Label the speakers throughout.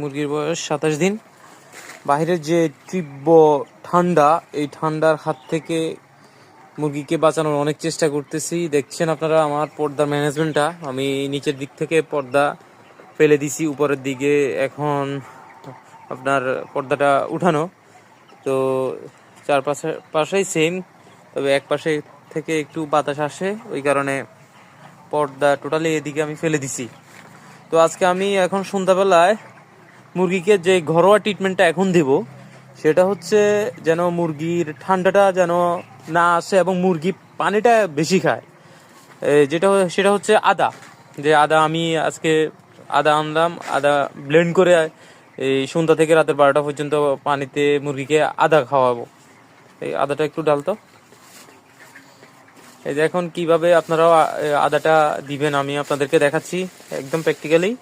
Speaker 1: মুরগির বয়স 27 দিন। বাহিরের যে তীব্র ঠান্ডা, এই ঠান্ডার হাত থেকে মুরগিকে বাঁচানোর অনেক চেষ্টা করতেছি। দেখছেন আপনারা আমার পর্দার ম্যানেজমেন্টটা, আমি নিচের দিক থেকে পর্দা ফেলে দিছি উপরের দিকে। এখন আপনার পর্দাটা উঠানো, তো পাশেই সেম, তবে এক পাশে থেকে একটু বাতাস আসে, ওই কারণে পর্দা টোটালি এদিকে আমি ফেলে দিছি। তো আজকে আমি এখন সন্ধ্যাবেলায় মুরগিকে যে ঘরোয়া ট্রিটমেন্টটা এখন দেব, সেটা হচ্ছে যেন মুরগির ঠান্ডাটা যেন না আসে এবং মুরগি পানিটা বেশি খায়। সেটা হচ্ছে আদা। আদা আমি আজকে আদা আনলাম, আদা ব্লেন্ড করে এই সন্ধ্যা থেকে রাতের 12টা পর্যন্ত পানিতে মুরগিকে আদা খাওয়াবো। এই আদাটা একটু ডালতো। এই যে এখন কিভাবে আপনারাও আদাটা দিবেন আমি আপনাদেরকে দেখাচ্ছি একদম প্র্যাকটিক্যালি।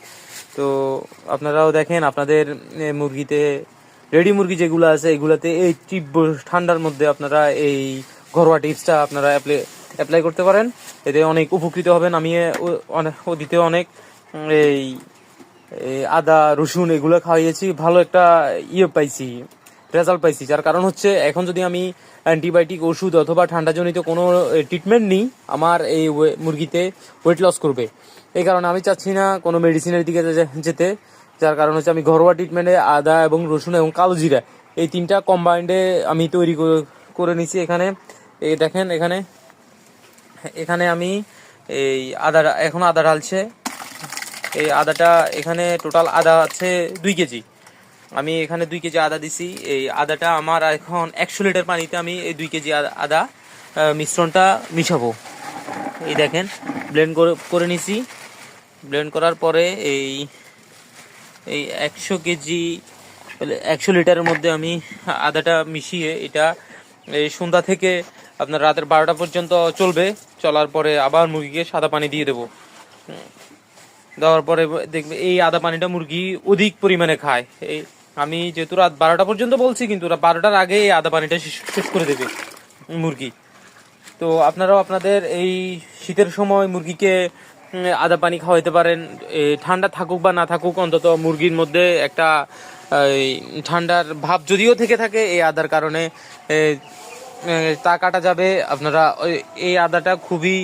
Speaker 1: তো আপনারাও দেখেন আপনাদের মুরগিতে, রেডি মুরগি যেগুলো আছে এগুলাতে এই তীব্র ঠান্ডার মধ্যে আপনারা এই ঘরোয়া টিপসটা আপনারা অ্যাপ্লাই করতে পারেন। এতে অনেক উপকৃত হবেন। আমি ওদিতে অনেক এই আদা রসুন এগুলো খাওয়াইয়েছি, ভালো একটা পাইছি, রেজাল্ট পাইছি। যার কারণ হচ্ছে এখন যদি আমি অ্যান্টিবায়োটিক ওষুধ অথবা ঠান্ডাজনিত কোনো ট্রিটমেন্ট নিই, আমার এই মুরগিতে ওয়েট লস করবে। এই কারণে আমি চাচ্ছি না কোনো মেডিসিনের দিকে যেতে। যার কারণ হচ্ছে আমি ঘরোয়া ট্রিটমেন্টে আদা এবং রসুন এবং কালো জিরা এই তিনটা কম্বাইন্ডে আমি তৈরি করে নিছি। এখানে এই দেখেন, এখানে আমি এই এখন আদা ঢালছে। এই আদাটা এখানে টোটাল আদা আছে 2 কেজি। আমি এখানে 2 কেজি আদা দিছি। এই আদাটা আমার এখন 100 লিটার পানিতে আমি এই 2 কেজি আদা মিশ্রণটা মিশাবো। এই দেখেন ব্লেন্ড করে নিছি। ব্লেন্ড করার পরে এই 100 লিটারের মধ্যে আমি আদাটা মিশিয়ে এটা এই সন্ধ্যা থেকে আপনার রাতের 12টা পর্যন্ত চলবে। চলার পরে আবার মুরগিকে সাদা পানি দিয়ে দেবো। দেওয়ার পরে দেখবে এই আদা পানিটা মুরগি অধিক পরিমাণে খায়। আমি যেহেতু রাত 12টা পর্যন্ত বলছি, কিন্তু 12টার আগে এই আদা পানিটা শেষ করে দেবে মুরগি। তো আপনারাও আপনাদের এই শীতের সময় মুরগিকে আদা পানি খাওয়াইতে পারেন। ঠান্ডা থাকুক বা না থাকুক, অন্তত মুরগির মধ্যে একটা ঠান্ডার ভাব যদিও থেকে থাকে, এই আদার কারণে তা কাটা যাবে। আপনারা এই আদাটা খুবই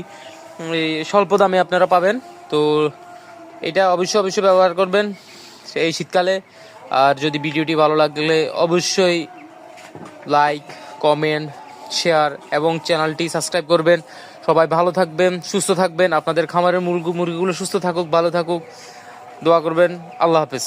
Speaker 1: স্বল্প দামে আপনারা পাবেন। তো এটা অবশ্যই ব্যবহার করবেন এই শীতকালে। আর যদি ভিডিওটি ভালো লাগলে অবশ্যই লাইক, কমেন্ট, শেয়ার এবং চ্যানেলটি সাবস্ক্রাইব করবেন। সবাই ভালো থাকবেন, সুস্থ থাকবেন। আপনাদের খামারের মুরগিগুলো সুস্থ থাকুক, ভালো থাকুক, দোয়া করবেন। আল্লাহ হাফেজ।